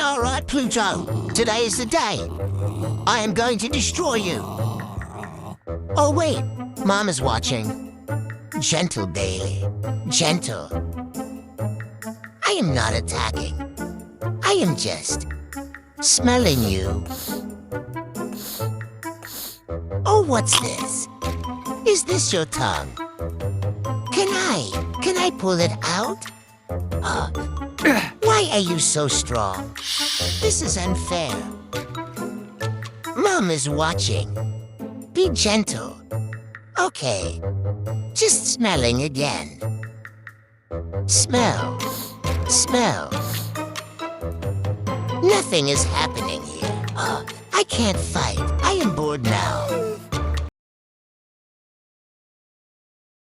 All right, Pluto. Today is the day. I am going to destroy you. Oh, wait. Mom is watching. Gentle, Bailey. Gentle. I am not attacking. I am just smelling you. Oh, what's this? Is this your tongue? Can I pull it out? Why are you so strong? This is unfair. Mom is watching. Be gentle. Okay, just smelling again. Smell. Smell. Nothing is happening here. I can't fight. I am bored now.